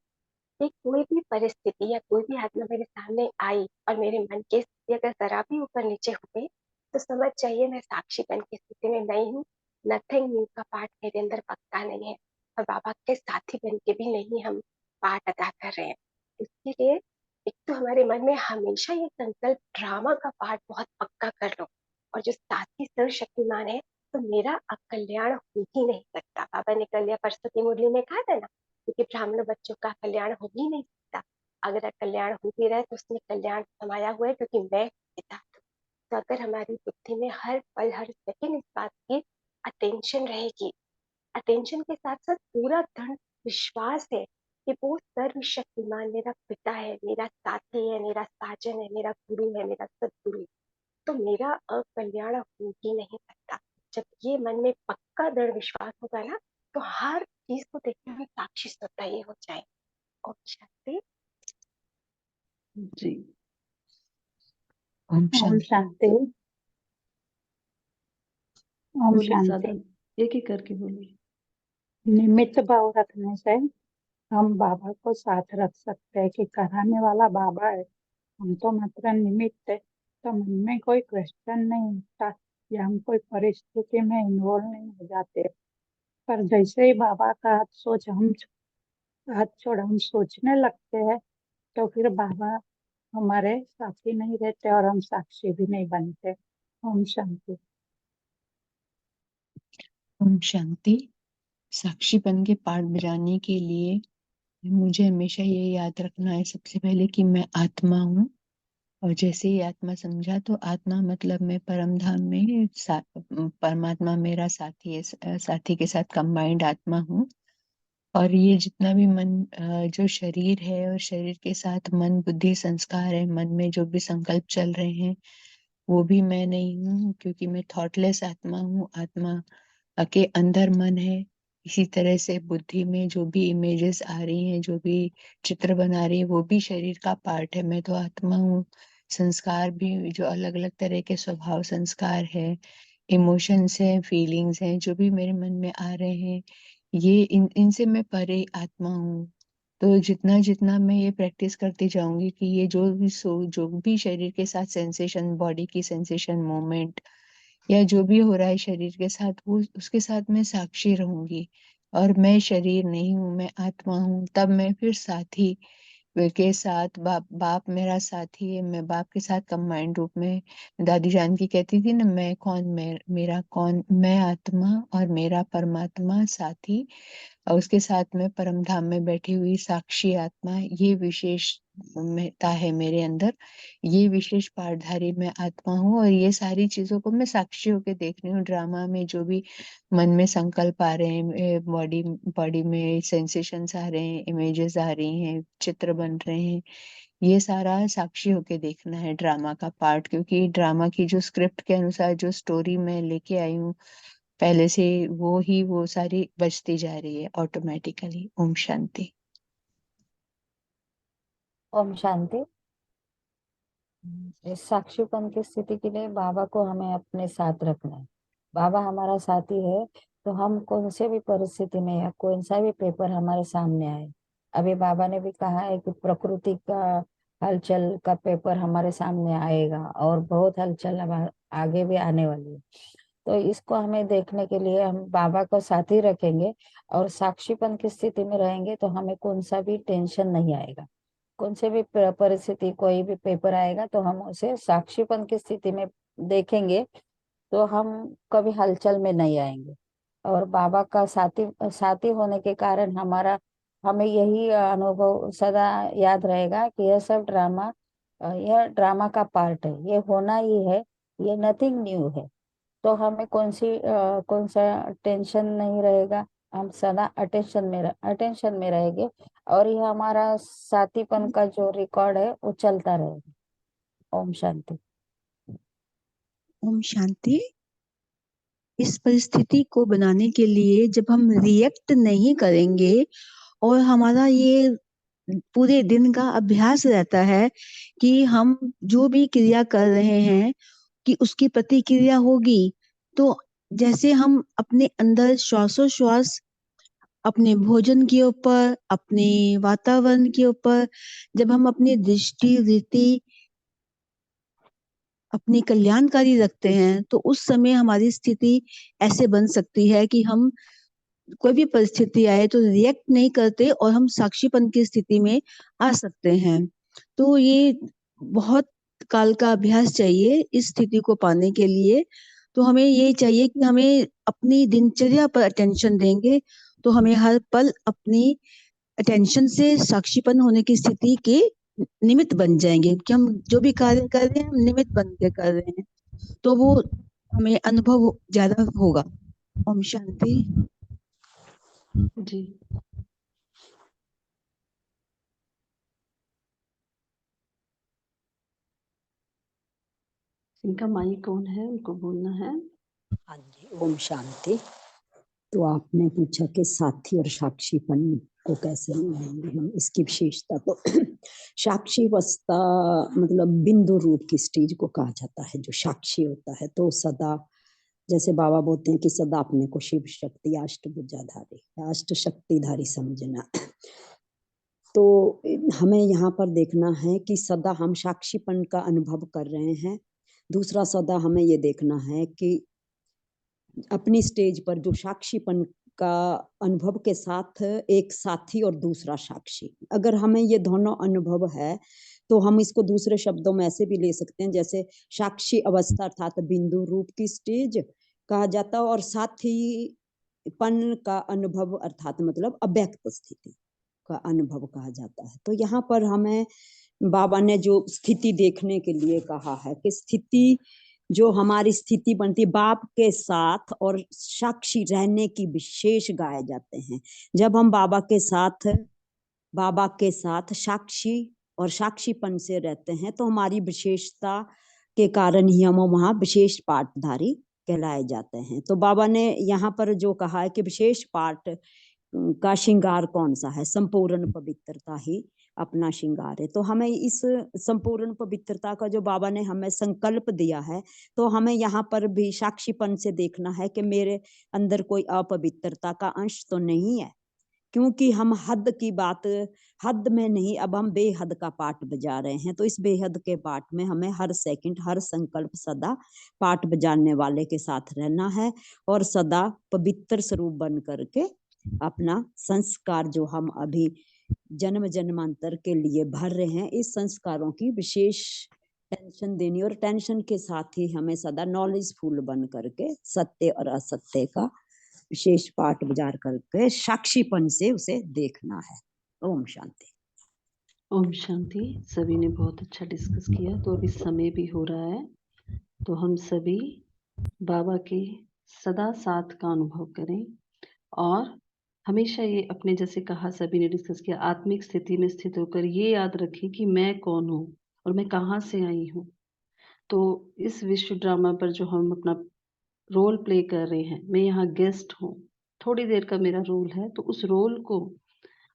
S9: कि कोई भी परिस्थिति या कोई भी आत्मा मेरे सामने आई और मेरे मन की स्थिति अगर जरा भी ऊपर नीचे हुए तो समझ चाहिए मैं साक्षीपन की स्थिति में नहीं हूँ। नथिंग न्यू का पाठ मेरे अंदर पक्का नहीं है और बाबा के साथी बन के भी नहीं हम पाठ अदा कर रहे हैं। इसके लिए एक तो हमारे मन में हमेशा ये संकल्प ड्रामा का पाठ बहुत पक्का कर लो। और जो साथी सर्वशक्तिमान है तो मेरा अकल्याण हो ही नहीं सकता। बाबा ने कल या परसों की मुरली में कहा था ना, क्योंकि ब्राह्मण बच्चों का कल्याण हो ही नहीं सकता। अगर कल्याण हो भी रहा है तो उसमें कल्याण समाया हुआ है क्योंकि मैं पिता हूँ। तो अगर हमारी बुद्धि में हर पल हर सेकंड इस बात की अटेंशन रहेगी, अटेंशन के साथ साथ पूरा दृढ़ विश्वास है कि वो सर्वशक्तिमान मेरा पिता है, मेरा साथी है, मेरा साजन है, मेरा गुरु है, मेरा सदगुरु है, तो मेरा अकल्याण हो ही नहीं सकता। जब ये मन में पक्का दृढ़ विश्वास होगा ना तो हर चीज को देखते हुए साक्षी स्वतः ये हो जाए। ओम शांति।
S2: जी,
S11: ओम
S2: शांति।
S11: शांति। ओम
S2: बोलिए
S11: शांति।
S2: साधन। एक एक करके बोलिए।
S11: निमित्त भाव रखने से हम बाबा को साथ रख सकते हैं कि कराने वाला बाबा है, हम तो मात्र निमित्त है। तो मन में कोई क्वेश्चन नहीं उठता या हम कोई परिस्थिति में इन्वॉल्व नहीं हो जाते। पर जैसे ही बाबा का हाथ छोड़ हम सोचने लगते हैं, तो फिर बाबा हमारे साथी नहीं रहते और हम साक्षी भी नहीं बनते। ओम शांति।
S6: ओम शांति। साक्षीपन के पाठ बजाने के लिए मुझे हमेशा ये याद रखना है सबसे पहले कि मैं आत्मा हूँ, और जैसे ही आत्मा समझा तो आत्मा मतलब मैं परम धाम में परमात्मा मेरा साथी है, साथी के साथ कंबाइंड आत्मा हूँ। और ये जितना भी मन जो शरीर है और शरीर के साथ मन बुद्धि संस्कार है, मन में जो भी संकल्प चल रहे हैं वो भी मैं नहीं हूँ, क्योंकि मैं थॉटलेस आत्मा हूँ। आत्मा के अंदर मन है। इसी तरह से बुद्धि में जो भी इमेजेस आ रही हैं, जो भी चित्र बना रही है, वो भी शरीर का पार्ट है। मैं तो आत्मा हूँ। संस्कार भी जो अलग अलग तरह के स्वभाव संस्कार है, इमोशंस हैं, फीलिंग्स हैं, जो भी मेरे मन में आ रहे हैं, ये इनसे मैं परे आत्मा हूँ। तो जितना जितना मैं ये प्रैक्टिस करती जाऊंगी कि ये जो भी शरीर के साथ सेंसेशन, बॉडी की सेंसेशन, मोमेंट या जो भी हो रहा है शरीर के साथ, वो उसके साथ मैं साक्षी रहूंगी। और मैं शरीर नहीं हूँ, मैं आत्मा हूँ। तब मैं फिर साथी के साथ बाप मेरा साथी है, मैं बाप के साथ कंबाइंड रूप में, दादी जान की कहती थी ना, मैं कौन, मेरा कौन, मैं आत्मा और मेरा परमात्मा साथी, और उसके साथ में परम धाम में बैठी हुई साक्षी आत्मा। ये विशेषता है मेरे अंदर, ये विशेष पाठधारी मैं आत्मा हूँ। और ये सारी चीजों को मैं साक्षी होकर देख रही हूँ। ड्रामा में जो भी मन में संकल्प आ रहे हैं, बॉडी में सेंसेशंस आ रहे हैं, इमेजेस आ रही हैं, चित्र बन रहे हैं, ये सारा साक्षी होके देखना है ड्रामा का पार्ट। क्योंकि ड्रामा की जो स्क्रिप्ट के अनुसार जो स्टोरी मैं लेके आई हूँ पहले से, वो सारी बजती जा रही है ऑटोमेटिकली। ओम शांति।
S8: ओम शांति। इस साक्षीपन की स्थिति के लिए बाबा को हमें अपने साथ रखना है। बाबा हमारा साथी है, तो हम कौन से भी परिस्थिति में या कौन सा भी पेपर हमारे सामने आए, अभी बाबा ने भी कहा है कि प्रकृति का हलचल का पेपर हमारे सामने आएगा और बहुत हलचल अब आगे भी आने वाली है। तो इसको हमें देखने के लिए हम बाबा को साथी रखेंगे और साक्षीपन की स्थिति में रहेंगे, तो हमें कौन सा भी टेंशन नहीं आएगा। कौन से भी परिस्थिति, कोई भी पेपर आएगा तो हम उसे साक्षीपन की स्थिति में देखेंगे, तो हम कभी हलचल में नहीं आएंगे। और बाबा का साथी होने के कारण हमें यही अनुभव सदा याद रहेगा कि यह सब यह ड्रामा का पार्ट है, ये होना ही है, ये नथिंग न्यू है। तो हमें कौन सा टेंशन नहीं रहेगा, हम सदा अटेंशन में रहेंगे। और यह हमारा साथीपन का जो रिकॉर्ड है वो चलता रहेगा। ओम शांति।
S6: ओम शांति। इस परिस्थिति को बनाने के लिए जब हम रिएक्ट नहीं करेंगे और हमारा ये पूरे दिन का अभ्यास रहता है कि हम जो भी क्रिया कर रहे हैं कि उसकी प्रतिक्रिया होगी, तो जैसे हम अपने अंदर श्वासोश्वास अपने भोजन के ऊपर, अपने वातावरण के ऊपर जब हम अपनी दृष्टि रीति अपनी कल्याणकारी रखते हैं, तो उस समय हमारी स्थिति ऐसे बन सकती है कि हम कोई भी परिस्थिति आए तो रिएक्ट नहीं करते और हम साक्षीपन की स्थिति में आ सकते हैं। तो ये बहुत काल का अभ्यास चाहिए इस स्थिति को पाने के लिए। तो हमें ये चाहिए कि हमें अपनी दिनचर्या पर अटेंशन देंगे, तो हमें हर पल अपनी अटेंशन से साक्षीपन होने की स्थिति के निमित्त बन जाएंगे कि हम जो भी कार्य कर रहे हैं हम निमित्त बन के कर रहे हैं, तो वो हमें अनुभव ज्यादा होगा। ओम शांति।
S2: जी। इनका माइक कौन है, उनको बोलना है।
S12: हाँ जी, ओम शांति। तो आपने पूछा कि साथी और साक्षीपन को कैसे मिलाएंगे हम, इसकी विशेषता। तो साक्षी अवस्था मतलब बिंदु रूप की स्टेज को कहा जाता है। जो साक्षी होता है तो सदा जैसे बाबा बोलते हैं कि सदा अपने को शिव शक्ति अष्टभुजाधारी अष्ट शक्तिधारी समझना। तो हमें यहाँ पर देखना है कि सदा हम साक्षीपन का अनुभव कर रहे हैं। दूसरा सदा हमें ये देखना है कि अपनी स्टेज पर जो साक्षीपन का अनुभव के साथ एक साथी और दूसरा साक्षी, अगर हमें ये दोनों अनुभव है तो हम इसको दूसरे शब्दों में ऐसे भी ले सकते हैं, जैसे साक्षी अवस्था अर्थात बिंदु रूप की स्टेज कहा जाता है और साथीपन का अनुभव अर्थात मतलब अव्यक्त स्थिति का अनुभव कहा जाता है। तो यहाँ पर हमें बाबा ने जो स्थिति देखने के लिए कहा है कि स्थिति जो हमारी स्थिति बनती बाप के साथ और साक्षी रहने की विशेष गाए जाते हैं। जब हम बाबा के साथ साक्षी और साक्षीपन से रहते हैं तो हमारी विशेषता के कारण ही हम वहाँ विशेष पाठधारी कहलाए जाते हैं। तो बाबा ने यहाँ पर जो कहा है कि विशेष पाठ का श्रृंगार कौन सा है, संपूर्ण पवित्रता ही अपना श्रृंगार है। तो हमें इस संपूर्ण पवित्रता का जो बाबा ने हमें संकल्प दिया है, तो हमें यहाँ पर भी साक्षीपन से देखना है कि मेरे अंदर कोई अपवित्रता का अंश तो नहीं है, क्योंकि हम हद में नहीं, अब हम बेहद का पाठ बजा रहे हैं। तो इस बेहद के पाठ में हमें हर सेकंड हर संकल्प सदा पाठ बजाने वाले के साथ रहना है और सदा पवित्र स्वरूप बन करके अपना संस्कार जो हम अभी जन्म जन्मांतर के लिए भर रहे हैं, इस संस्कारों की विशेष टेंशन देनी और टेंशन के साथ ही हमें सदा नॉलेजफुल बन करके सत्य और असत्य का विशेष पाठ विचार करके साक्षीपन से उसे देखना है। ओम शांति।
S2: ओम शांति। सभी ने बहुत अच्छा डिस्कस किया। तो अभी समय भी हो रहा है, तो हम सभी बाबा के सदा साथ का अनुभव करें और हमेशा ये अपने, जैसे कहा सभी ने डिस्कस किया, आत्मिक स्थिति में स्थित होकर ये याद रखें कि मैं कौन हूँ और मैं कहाँ से आई हूँ। तो इस विश्व ड्रामा पर जो हम अपना रोल प्ले कर रहे हैं, मैं यहाँ गेस्ट हूँ, थोड़ी देर का मेरा रोल है। तो उस रोल को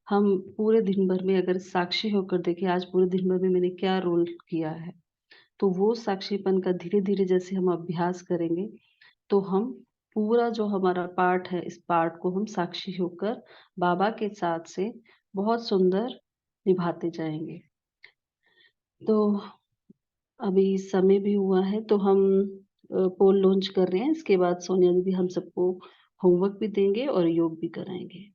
S2: हम पूरे दिन भर में अगर साक्षी होकर देखें, आज पूरे दिन भर में मैंने क्या रोल किया है, तो वो साक्षीपन का धीरे धीरे जैसे हम अभ्यास करेंगे तो हम पूरा जो हमारा पार्ट है, इस पार्ट को हम साक्षी होकर बाबा के साथ से बहुत सुंदर निभाते जाएंगे। तो अभी समय भी हुआ है, तो हम पोल लॉन्च कर रहे हैं। इसके बाद सोनिया दीदी हम सबको होमवर्क भी देंगे और योग भी कराएंगे।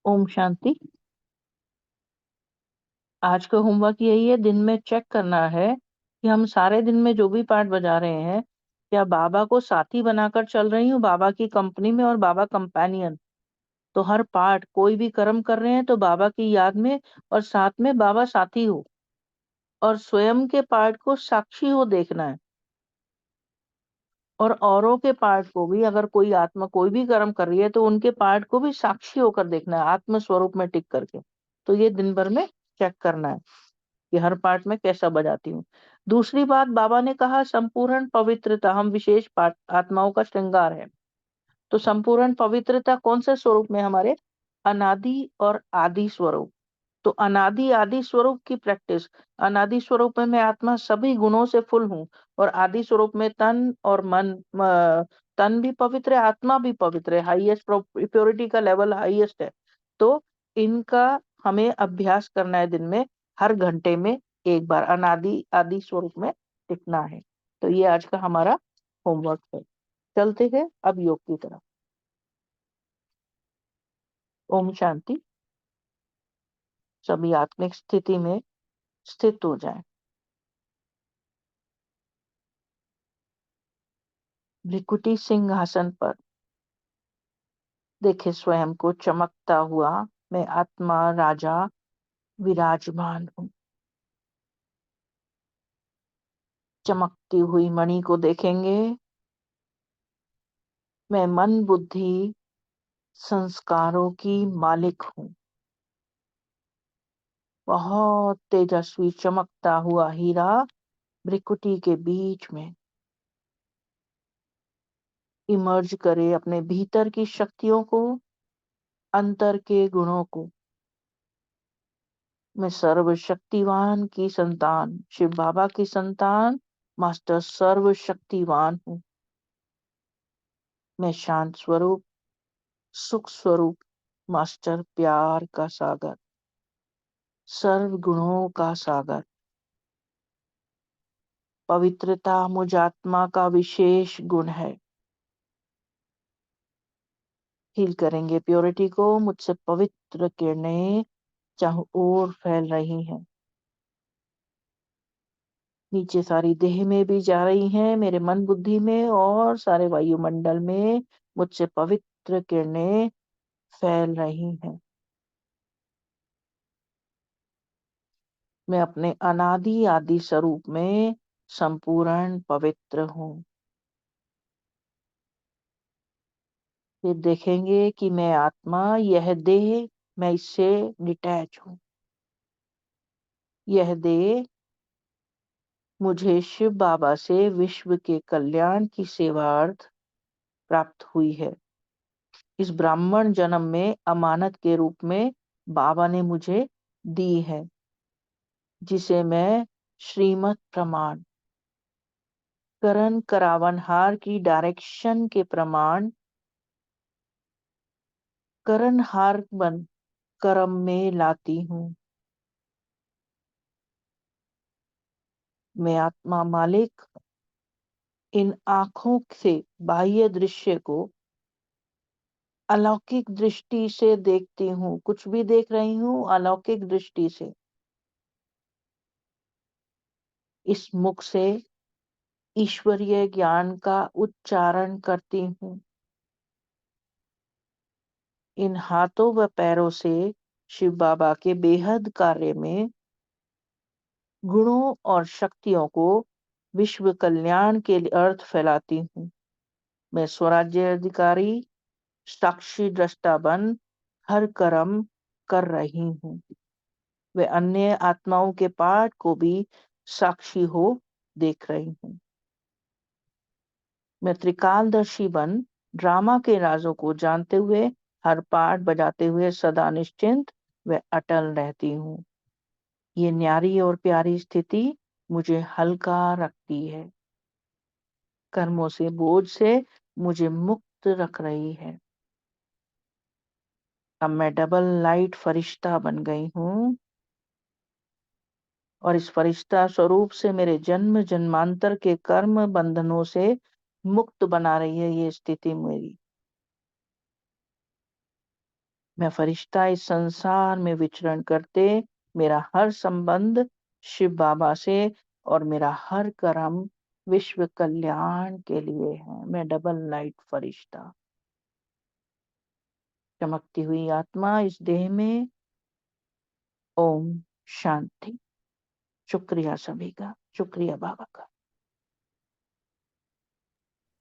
S1: ओम शांति। आज का होमवर्क यही है, दिन में चेक करना है कि हम सारे दिन में जो भी पार्ट बजा रहे हैं, क्या बाबा को साथी बनाकर चल रही हूँ, बाबा की कंपनी में, और बाबा कंपेनियन। तो हर पार्ट कोई भी कर्म कर रहे हैं तो बाबा की याद में और साथ में बाबा साथी हो, और स्वयं के पार्ट को साक्षी हो देखना है। और औरों के पार्ट को भी, अगर कोई आत्मा कोई भी कर्म कर रही है तो उनके पार्ट को भी साक्षी होकर देखना है, आत्म स्वरूप में टिक करके। तो ये दिन भर में चेक करना है कि हर पार्ट में कैसा बजाती हूँ। दूसरी बात, बाबा ने कहा संपूर्ण पवित्रता हम विशेष पार्ट आत्माओं का श्रृंगार है। तो संपूर्ण पवित्रता कौन से स्वरूप में? हमारे अनादि और आदि स्वरूप। तो अनादि आदि स्वरूप की प्रैक्टिस, अनादि स्वरूप में मैं आत्मा सभी गुणों से फुल हूँ, और आदि स्वरूप में तन और मन, तन भी पवित्र है, आत्मा भी पवित्र है, हाईएस्ट प्योरिटी का लेवल हाईएस्ट है। तो इनका हमें अभ्यास करना है, दिन में हर घंटे में एक बार अनादि आदि स्वरूप में टिकना है। तो ये आज का हमारा होमवर्क है। चलते हैं अब योग की तरफ। ओम शांति। सभी आत्मिक स्थिति में स्थित हो जाएं। भृकुटी सिंहासन पर देखे स्वयं को चमकता हुआ मैं आत्मा राजा विराजमान हूँ। चमकती हुई मणि को देखेंगे। मैं मन बुद्धि संस्कारों की मालिक हूँ। बहुत तेजस्वी चमकता हुआ हीरा भ्रिकुटी के बीच में इमर्ज करे अपने भीतर की शक्तियों को, अंतर के गुणों को। मैं सर्वशक्तिवान की संतान, शिव बाबा की संतान, मास्टर सर्वशक्तिवान हूँ। मैं शांत स्वरूप, सुख स्वरूप, मास्टर प्यार का सागर, सर्व गुणों का सागर। पवित्रता मुझ आत्मा का विशेष गुण है। फील करेंगे प्योरिटी को। मुझसे पवित्र किरणें चारों ओर फैल रही हैं। नीचे सारी देह में भी जा रही हैं, मेरे मन बुद्धि में और सारे वायुमंडल में मुझसे पवित्र किरणें फैल रही हैं। मैं अपने अनादि आदि स्वरूप में संपूर्ण पवित्र हूँ। फिर देखेंगे कि मैं आत्मा, यह देह, मैं इससे डिटैच हूँ। यह देह मुझे शिव बाबा से विश्व के कल्याण की सेवार्थ प्राप्त हुई है। इस ब्राह्मण जन्म में अमानत के रूप में बाबा ने मुझे दी है, जिसे मैं श्रीमत प्रमाण, करण करावनहार की डायरेक्शन के प्रमाण, करणहार बन कर्म में लाती हूँ। मैं आत्मा मालिक इन आंखों से बाह्य दृश्य को अलौकिक दृष्टि से देखती हूँ। कुछ भी देख रही हूँ अलौकिक दृष्टि से। इस मुख से ईश्वरीय ज्ञान का उच्चारण करती हूँ। इन हाथों व पैरों से शिव बाबा के बेहद कार्य में गुणों और शक्तियों को विश्व कल्याण के अर्थ फैलाती हूँ। मैं स्वराज्य अधिकारी, साक्षी दृष्टा बन हर कर्म कर रही हूँ। वे अन्य आत्माओं के पाठ को भी साक्षी हो देख रही हूँ। मैं त्रिकालदर्शी बन ड्रामा के राजों को जानते हुए हर पाठ बजाते हुए सदा निश्चिंत व अटल रहती हूँ। ये न्यारी और प्यारी स्थिति मुझे हल्का रखती है, कर्मों से बोझ से मुझे मुक्त रख रही है। अब मैं डबल लाइट फरिश्ता बन गई हूँ और इस फरिश्ता स्वरूप से मेरे जन्म जन्मांतर के कर्म बंधनों से मुक्त बना रही है ये स्थिति मेरी। मैं फरिश्ता इस संसार में विचरण करते मेरा हर संबंध शिव बाबा से और मेरा हर कर्म विश्व कल्याण के लिए है। मैं डबल लाइट फरिश्ता, चमकती हुई आत्मा इस देह में। ओम शांति। शुक्रिया सभी का, शुक्रिया बाबा का।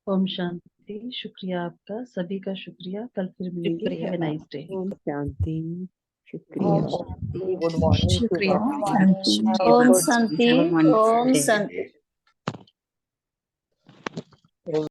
S13: ओम शांति। शुक्रिया आपका, सभी का शुक्रिया। कल फिर मिलेंगे। Have a nice day.
S12: ओम शांति। शुक्रिया।
S5: ओम शांति।
S14: गुड मॉर्निंग
S5: शुक्रिया।
S14: शुभ
S5: Om Shanti.
S8: Have a wonderful
S5: Om
S8: day.
S5: Shanti.